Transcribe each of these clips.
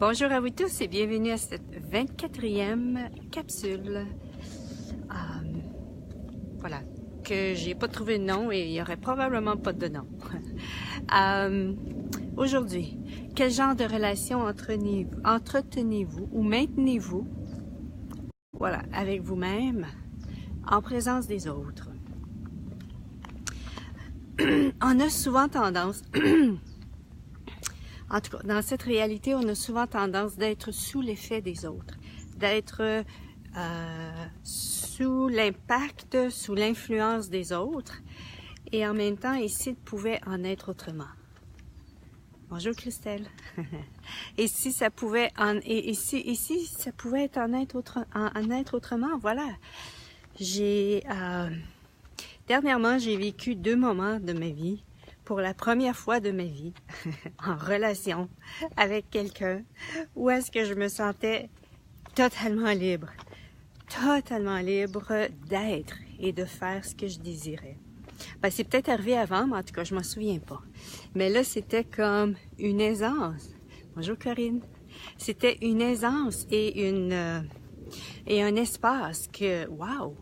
Bonjour à vous tous et bienvenue à cette 24e capsule. Voilà, que j'ai pas trouvé de nom et il y aurait probablement pas de nom. Aujourd'hui, quel genre de relation entretenez-vous ou maintenez-vous, voilà, avec vous-même en présence des autres? On a souvent tendance, en tout cas, dans cette réalité, on a souvent tendance d'être sous l'effet des autres, d'être sous l'impact, sous l'influence des autres, et en même temps, et s'il pouvait en être autrement. Bonjour Christelle. Et si ça pouvait ça pouvait être en être autrement, voilà. Dernièrement, j'ai vécu 2 moments de ma vie, pour la première fois de ma vie, en relation avec quelqu'un, où est-ce que je me sentais totalement libre d'être et de faire ce que je désirais. Ben, c'est peut-être arrivé avant, mais en tout cas, je m'en souviens pas. Mais là, c'était comme une aisance. Bonjour Corinne. C'était une aisance et un espace que, wow,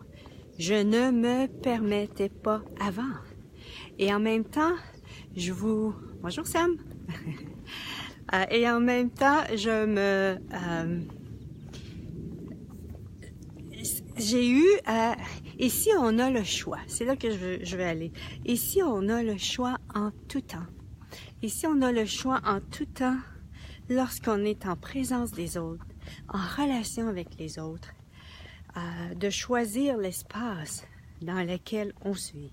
je ne me permettais pas avant. Et en même temps, bonjour Sam. Et en même temps, j'ai eu et si on a le choix, c'est là que je vais aller. Et si on a le choix en tout temps, et si on a le choix en tout temps, lorsqu'on est en présence des autres, en relation avec les autres, de choisir l'espace dans lequel on se vit,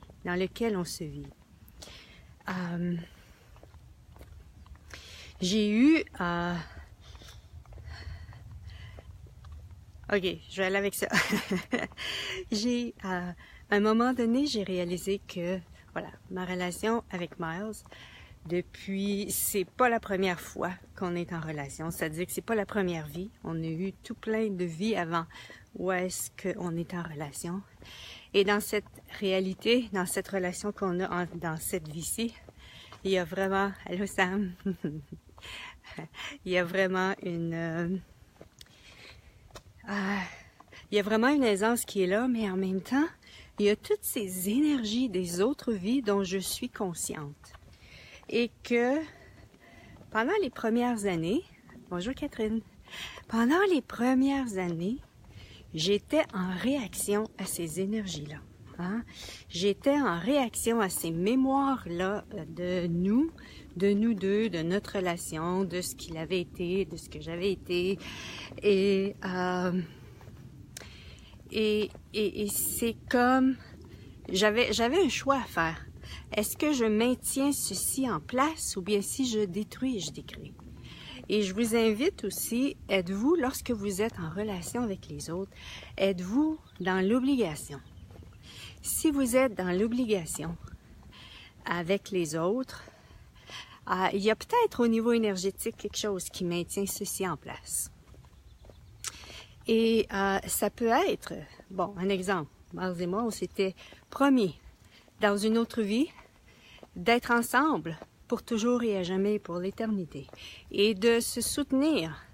j'ai eu OK, je vais aller avec ça. À un moment donné, j'ai réalisé que, voilà, ma relation avec Miles, c'est pas la première fois qu'on est en relation. C'est-à-dire que c'est pas la première vie. On a eu tout plein de vies avant où est-ce qu'on est en relation. Et dans cette réalité, dans cette relation qu'on a dans cette vie-ci, il y a vraiment... Allô Sam? Il y a vraiment une aisance qui est là, mais en même temps, il y a toutes ces énergies des autres vies dont je suis consciente. Et que pendant les premières années, bonjour Catherine, pendant les premières années, j'étais en réaction à ces énergies-là. Hein? J'étais en réaction à ces mémoires-là de nous deux, de notre relation, de ce qu'il avait été, de ce que j'avais été. Et c'est comme... J'avais un choix à faire. Est-ce que je maintiens ceci en place ou bien si je détruis, je décrée? Et je vous invite aussi, êtes-vous, lorsque vous êtes en relation avec les autres, êtes-vous dans l'obligation? Si vous êtes dans l'obligation avec les autres, il y a peut-être au niveau énergétique quelque chose qui maintient ceci en place. Et ça peut être, bon, un exemple, Miles et moi, on s'était promis dans une autre vie d'être ensemble pour toujours et à jamais pour l'éternité et de se soutenir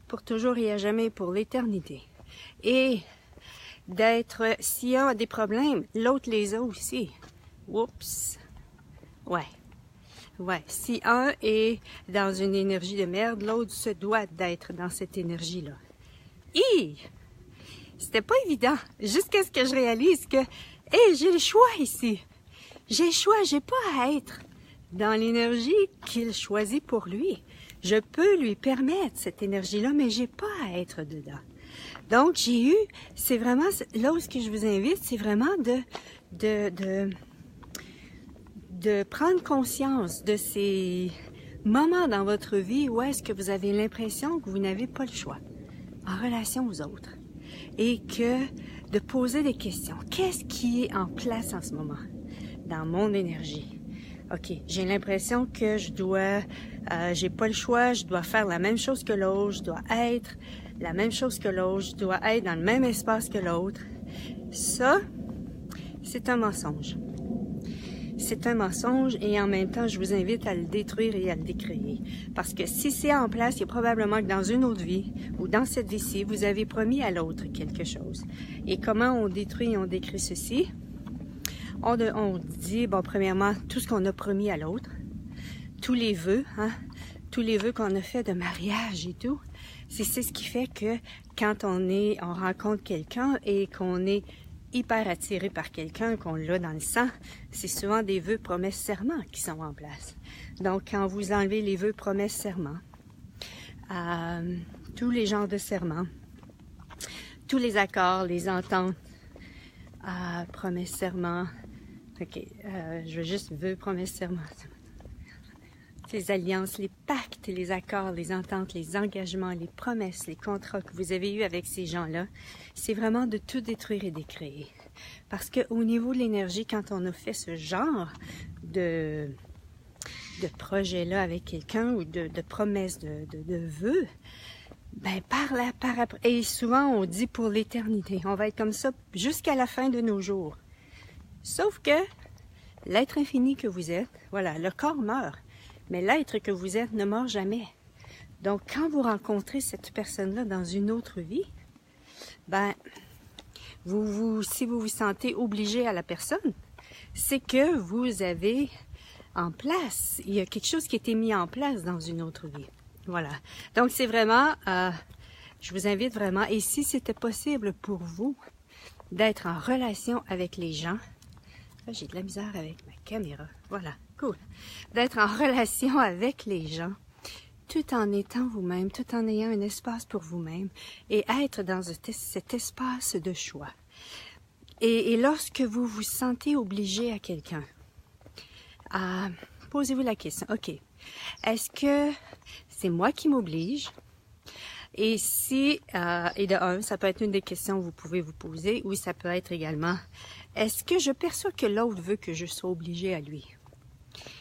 pour toujours et à jamais pour l'éternité et d'être, s'il y a des problèmes, l'autre les a aussi. Oups! Ouais, si un est dans une énergie de merde, l'autre se doit d'être dans cette énergie-là. C'était pas évident, jusqu'à ce que je réalise que, j'ai le choix ici. J'ai le choix, j'ai pas à être dans l'énergie qu'il choisit pour lui. Je peux lui permettre cette énergie-là, mais j'ai pas à être dedans. Donc, c'est vraiment, là où ce que je vous invite, c'est vraiment de prendre conscience de ces moments dans votre vie où est-ce que vous avez l'impression que vous n'avez pas le choix en relation aux autres. Et de poser des questions. Qu'est-ce qui est en place en ce moment dans mon énergie? OK, j'ai l'impression que j'ai pas le choix, je dois faire la même chose que l'autre, je dois être la même chose que l'autre, je dois être dans le même espace que l'autre. Ça, c'est un mensonge. c'est un mensonge et en même temps, je vous invite à le détruire et à le décréer. Parce que si c'est en place, il y a probablement que dans une autre vie ou dans cette vie-ci, vous avez promis à l'autre quelque chose. Et comment on détruit et on décrit ceci? On dit, bon, premièrement, tout ce qu'on a promis à l'autre, tous les vœux, tous les vœux qu'on a fait de mariage et tout, c'est ce qui fait que quand on rencontre quelqu'un et qu'on est hyper attiré par quelqu'un, qu'on l'a dans le sang, c'est souvent des vœux, promesses, serments qui sont en place. Donc, quand vous enlevez les vœux, promesses, serments, tous les genres de serments, tous les accords, les ententes, promesses, serments, ok, je veux juste vœux, promesses, serments, les alliances, les pactes, les accords, les ententes, les engagements, les promesses, les contrats que vous avez eus avec ces gens-là, c'est vraiment de tout détruire et décréer. Parce qu'au niveau de l'énergie, quand on a fait ce genre de projet-là avec quelqu'un ou de promesses, de vœux, ben par après, et souvent on dit pour l'éternité, on va être comme ça jusqu'à la fin de nos jours. Sauf que l'être infini que vous êtes, voilà, le corps meurt. Mais l'être que vous êtes ne meurt jamais. Donc, quand vous rencontrez cette personne-là dans une autre vie, ben, si vous vous sentez obligé à la personne, c'est que vous avez en place, il y a quelque chose qui a été mis en place dans une autre vie. Voilà. Donc, c'est vraiment, je vous invite vraiment, et si c'était possible pour vous d'être en relation avec les gens, j'ai de la misère avec ma caméra, voilà. Cool. D'être en relation avec les gens, tout en étant vous-même, tout en ayant un espace pour vous-même et être dans cet espace de choix. Et lorsque vous vous sentez obligé à quelqu'un, posez-vous la question, ok, est-ce que c'est moi qui m'oblige? Et et de un, ça peut être une des questions que vous pouvez vous poser, ou ça peut être également, est-ce que je perçois que l'autre veut que je sois obligé à lui?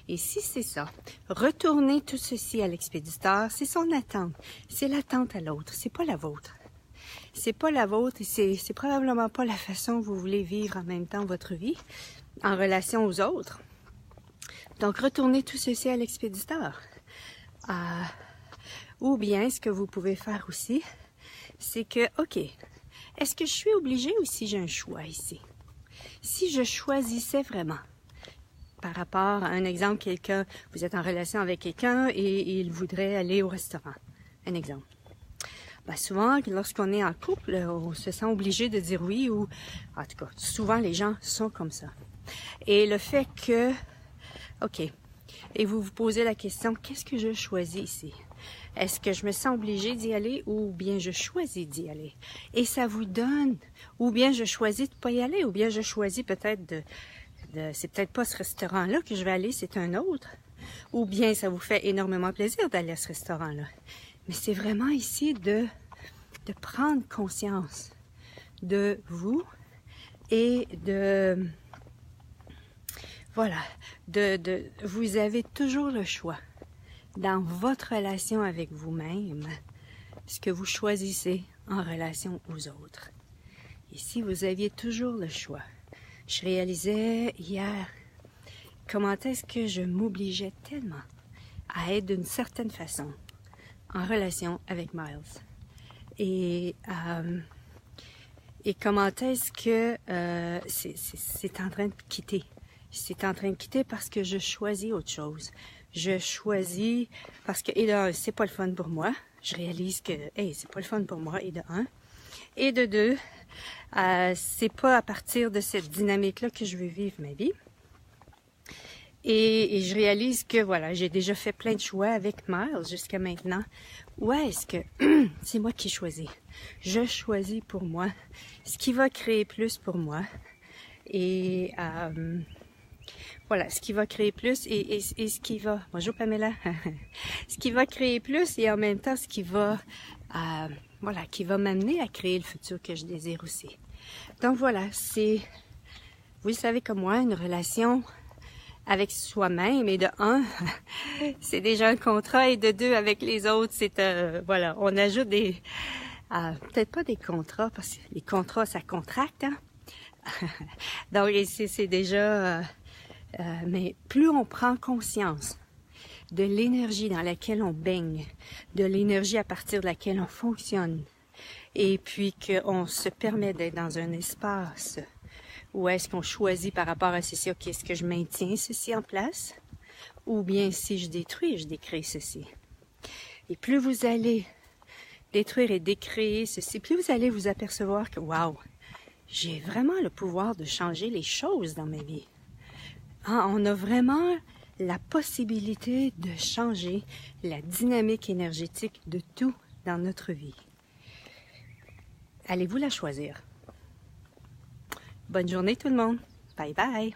Et si c'est ça, retournez tout ceci à l'expéditeur, c'est son attente. C'est l'attente à l'autre, c'est pas la vôtre. C'est pas la vôtre et c'est probablement pas la façon que vous voulez vivre en même temps votre vie en relation aux autres. Donc, retournez tout ceci à l'expéditeur. Ou bien, ce que vous pouvez faire aussi, c'est que, ok, est-ce que je suis obligée ou si j'ai un choix ici? Si je choisissais vraiment, par rapport à un exemple, vous êtes en relation avec quelqu'un et il voudrait aller au restaurant. Un exemple. Ben souvent, lorsqu'on est en couple, on se sent obligé de dire oui ou, en tout cas, souvent les gens sont comme ça. Et le fait que, ok, et vous vous posez la question, qu'est-ce que je choisis ici? Est-ce que je me sens obligée d'y aller ou bien je choisis d'y aller? Et ça vous donne, ou bien je choisis de pas y aller, ou bien je choisis peut-être c'est peut-être pas ce restaurant-là que je vais aller, c'est un autre. Ou bien ça vous fait énormément plaisir d'aller à ce restaurant-là. Mais c'est vraiment ici de prendre conscience de vous et voilà, vous avez toujours le choix dans votre relation avec vous-même, ce que vous choisissez en relation aux autres. Et si vous aviez toujours le choix, je réalisais hier comment est-ce que je m'obligeais tellement à être d'une certaine façon en relation avec Miles. Et comment est-ce que c'est en train de quitter. C'est en train de quitter parce que je choisis autre chose. Je choisis parce que, et de un, c'est pas le fun pour moi. Je réalise que, c'est pas le fun pour moi, et de un. Et de deux, c'est pas à partir de cette dynamique-là que je veux vivre ma vie. Et je réalise que, voilà, j'ai déjà fait plein de choix avec Miles jusqu'à maintenant. Où est-ce que c'est moi qui choisis? Je choisis pour moi ce qui va créer plus pour moi. Et voilà, ce qui va créer plus et ce qui va... Bonjour Pamela! Ce qui va créer plus et en même temps ce qui va... voilà, qui va m'amener à créer le futur que je désire aussi. Donc voilà, c'est... Vous le savez comme moi, une relation avec soi-même et de un, c'est déjà un contrat et de deux, avec les autres, c'est... voilà, on ajoute des... peut-être pas des contrats, parce que les contrats, ça contracte, hein? Donc c'est déjà... Mais plus on prend conscience de l'énergie dans laquelle on baigne, de l'énergie à partir de laquelle on fonctionne, et puis qu'on se permet d'être dans un espace où est-ce qu'on choisit par rapport à ceci, ok, est-ce que je maintiens ceci en place, ou bien si je détruis, je décrée ceci. Et plus vous allez détruire et décréer ceci, plus vous allez vous apercevoir que, waouh, j'ai vraiment le pouvoir de changer les choses dans ma vie. Ah, on a vraiment la possibilité de changer la dynamique énergétique de tout dans notre vie. Allez-vous la choisir? Bonne journée tout le monde. Bye bye.